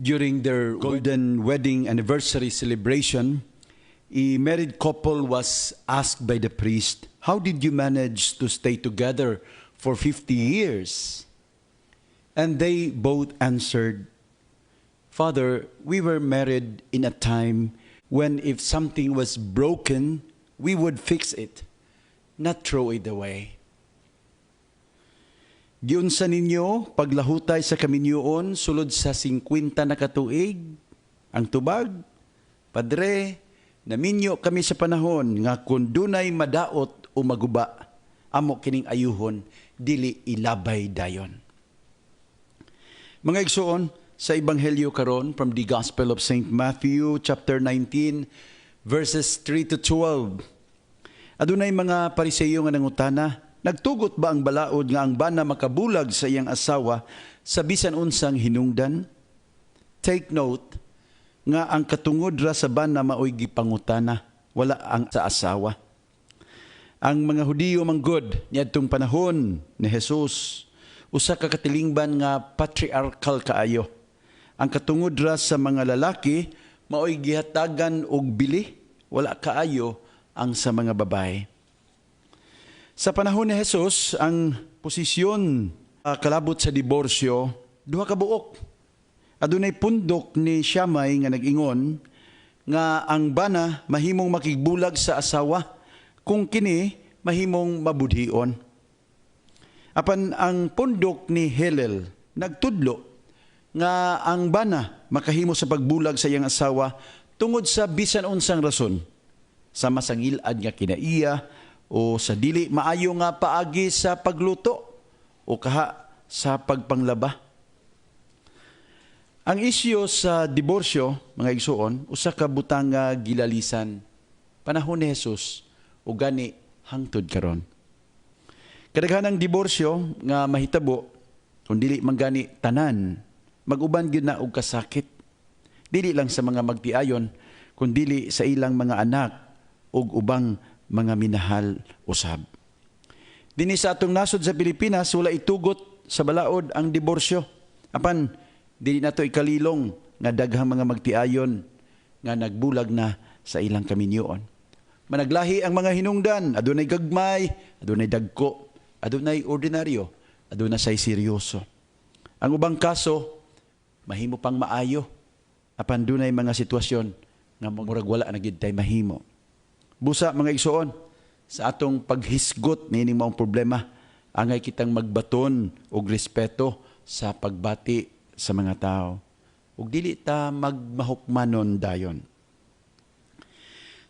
During their golden wedding anniversary celebration, a married couple was asked by the priest, "How did you manage to stay together for 50 years?" And they both answered, "Father, we were married in a time when if something was broken, we would fix it, not throw it away." Giunsa ninyo paglahutay sa kaminyoon sulod sa 50 na katuig? Ang tubag, Padre, naminyo kami sa panahon nga kung dunay madaot o maguba, amo kining ayuhon, dili ilabay dayon. Mga igsoon, sa Ebanghelyo karon from the Gospel of St. Matthew, chapter 19, verses 3 to 12. Adunay mga Pariseyo nga nangutana, nagtugot ba ang balaod nga ang bana makabulag sa iyang asawa sa bisan unsang hinungdan? Take note nga ang katungod ra sa bana maoy gipangutana, wala ang sa asawa. Ang mga Hudiyo manggod niadtong panahon ni Jesus, usa ka katilingban nga patriarchal kaayo. Ang katungod ra sa mga lalaki maoy gihatagan og bili, wala kaayo ang sa mga babae. Sa panahon ni Jesus, ang posisyon kalabot sa diborsyo, duha ka buok. Adunay pundok ni Siyamay nga nag-ingon nga ang bana mahimong makigbulag sa asawa kung kini mahimong mabudhion. Apan ang pundok ni Hillel nagtudlo nga ang bana makahimo sa pagbulag sa iyang asawa tungod sa bisan unsang rason, sa masangilad nga kinaiya, o sa dili maayo nga paagi sa pagluto o kaha sa pagpanglaba. Ang isyu sa diborsyo, mga igsuon, usa ka butang nga gilalisan panahon ni Jesus o gani hangtod karon. Kadaghanang diborsyo nga mahitabo kung dili man gani tanan, maguban gyud na og kasakit. Dili lang sa mga magtiayon kun dili sa ilang mga anak ug ubang mga minahal usab. Dinhi sa atong nasod sa Pilipinas, wala itugot sa balaod ang diborsyo. Apan, dili nato ikalilong nga daghang mga magtiayon nga nagbulag na sa ilang kaminyoon. Managlahi ang mga hinungdan, adunay gagmay, adunay dagko, adunay ordinaryo, adunay say seryoso. Ang ubang kaso, mahimo pang maayo. Apan dunay mga sitwasyon nga murag wala na gyud tay mahimo. Busa mga igsoon, sa atong paghisgot nining maong problema, angay kitang magbaton og respeto sa pagbati sa mga tao. Ug dili ta magmahukmanon dayon.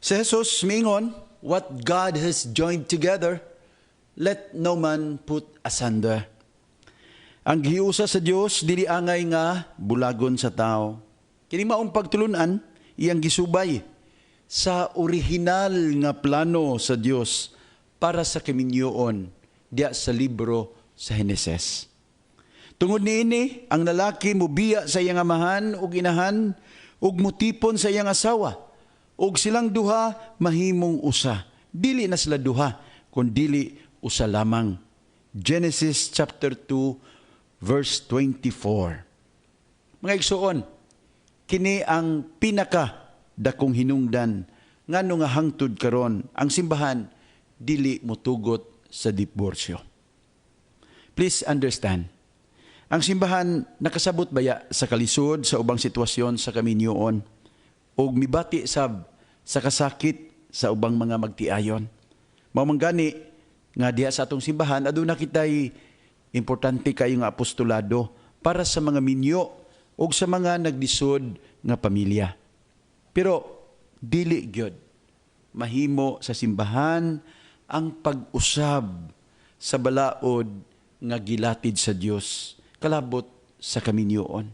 Si Jesus mingon, what God has joined together, let no man put asunder. Ang giusa sa Dios dili angay nga bulagon sa tao. Kini maong pagtulunan iyang gisubay sa orihinal nga plano sa Dios para sa kaminyoon diya sa libro sa Heneses. Tungod niini, ang lalaki mubiya sa iyang amahan ug inahan ug mutipon sa iyang asawa ug silang duha mahimong usa. Dili na sila duha kun dili usa lamang. Genesis chapter 2 verse 24. Mga igsoon, kini ang pinaka dakong hinungdan ngano nga hangtod karon ang simbahan dili motugot sa diborsyo. Please understand, ang simbahan nakasabot baya sa kalisod sa ubang sitwasyon sa kaminyoon ug mibati sab sa kasakit sa ubang mga magtiayon. Mao man gani nga diha sa atong simbahan aduna kitay importante kayo nga apostolado para sa mga minyo ug sa mga naglisod nga pamilya. Pero dili gyud mahimo sa simbahan ang pag-usab sa balaod nga gilatid sa Dios kalabot sa kaminyoon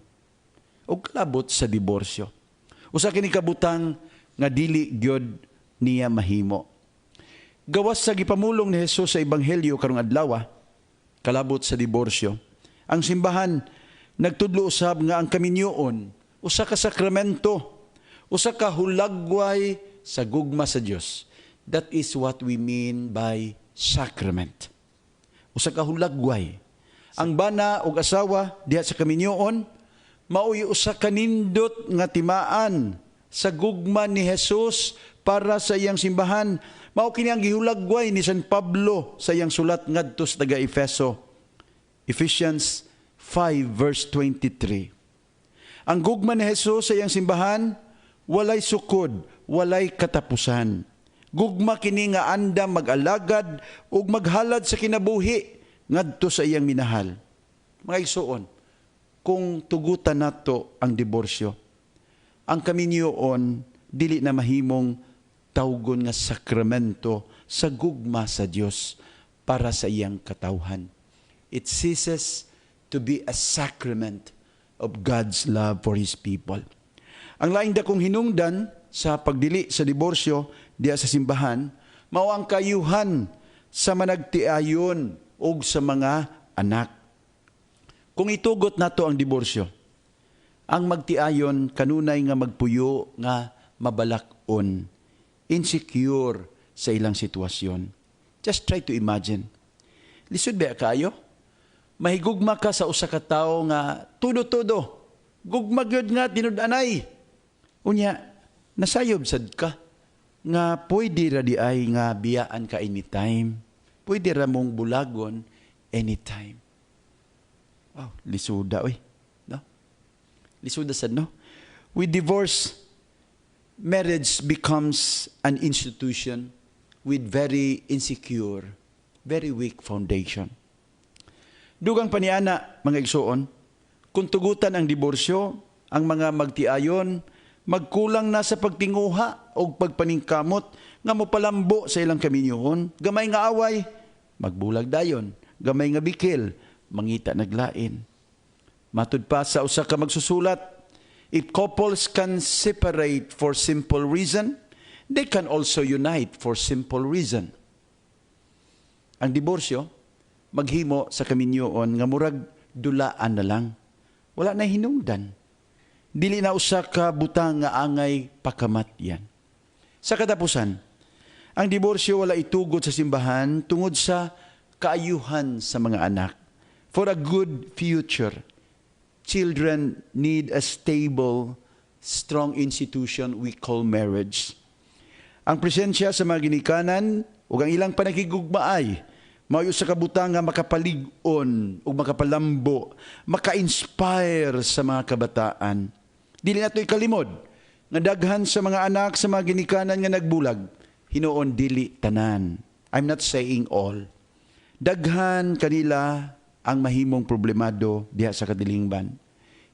o kalabot sa diborsyo. Usa kini kabutang nga dili gyud niya mahimo. Gawas sa gipamulong ni Jesus sa Ebanghelyo karong adlaw, kalabot sa diborsyo, ang simbahan nagtudlo usab nga ang kaminyoon usa ka sakramento, usa ka hulagway sa gugma sa Dios. That is what we mean by sacrament. Usa ka hulagway. Ang bana ug asawa diha sa kaminyoon Mao'y usa kanindot nga timaan sa gugma ni Jesus para sa iyang simbahan. Mao kini ang gihulagway ni San Pablo sa iyang sulat ngadto sa taga-Efeso. Ephesians 5 verse 23. Ang gugma ni Jesus sa iyang simbahan, walay sukod, walay katapusan. Gugma kini nga andam mag-alagad ug maghalad sa kinabuhi ngadto sa iyang minahal. Mga igsoon, kung tugutan nato ang diborsyo, ang kaminyoon dili na mahimong tawgon nga sakramento sa gugma sa Dios para sa iyang katawhan. It ceases to be a sacrament of God's love for His people. Ang laing dakong hinungdan sa pagdili sa diborsyo diya sa simbahan, mao ang kayuhan sa managtiayon o sa mga anak. Kung itugot nato ang diborsyo, ang magtiayon kanunay nga magpuyo nga mabalakon, insecure sa ilang sitwasyon. Just try to imagine. Lisod ba kayo? Mahigugma ka sa usa ka tawo nga tudo-tudo. Gugma gyud nga tinud-anay. Unya, nasayob sad ka nga pwede ra di ay nga biyaan ka anytime. Pwede ra mong bulagon anytime. Wow, lisuda oy. No? Lisuda sad no? With divorce, marriage becomes an institution with very insecure, very weak foundation. Dugang paniana, mga igsoon, kung tugutan ang diborsyo, ang mga magtiayon, magkulang na sa pagtinguha o pagpaningkamot nga mopalambo sa ilang kaminyohon. Gamay nga away, magbulag dayon. Gamay nga bikil, mangita naglain. Matud pa sa usa ka magsusulat, if couples can separate for simple reason, they can also unite for simple reason. Ang diborsyo, maghimo sa kaminyoon nga murag dulaan na lang. Wala na hinungdan. Dili na usa ka butang nga angay pakamatyan. Sa katapusan, ang diborsyo wala itugod sa simbahan tungod sa kaayuhan sa mga anak. For a good future, children need a stable, strong institution we call marriage. Ang presensya sa mga ginikanan ug ang ilang panakigugmaay mayo sa kabutang nga makapalig-on o makapalambo, maka-inspire sa mga kabataan. Dili nato ikalimod nga daghan sa mga anak sa mga ginikanan nga nagbulag, hinuon dili tanan. I'm not saying all. Daghan kanila ang mahimong problemado diha sa kadilingban.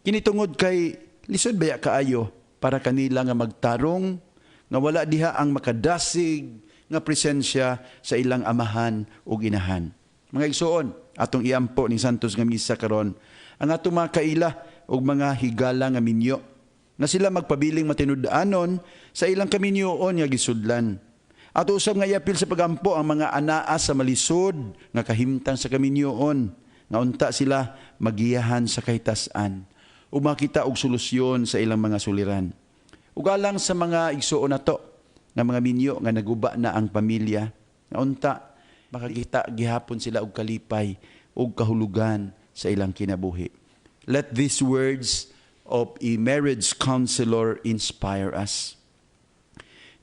Kini tungod kay lisod baya kaayo para kanila nga magtarong nga wala diha ang makadasig nga presensya sa ilang amahan o inahan. Mga igsoon, atong iampo ni Santos nga misa karon, ang atong mga kaila o mga higala nga minyo, na sila magpabiling matinud-anon sa ilang kaminyoon nga gisudlan. Ato usab nga iapil sa pagampo ang mga anaa sa malisod nga kahimtang sa kaminyoon, nga unta sila magiyahan sa kahitasan, o makita og solusyon sa ilang mga suliran. Ugalang sa mga igsoon nato, nga mga minyo nga naguba na ang pamilya, nga unta makakita gihapon sila og kalipay og kahulugan sa ilang kinabuhi. Let these words of a marriage counselor inspire us.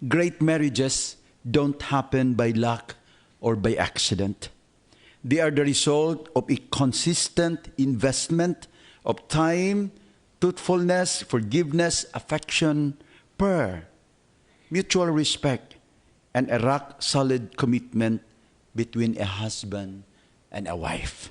Great marriages don't happen by luck or by accident. They are the result of a consistent investment of time, truthfulness, forgiveness, affection, prayer, mutual respect, and a rock-solid commitment between a husband and a wife.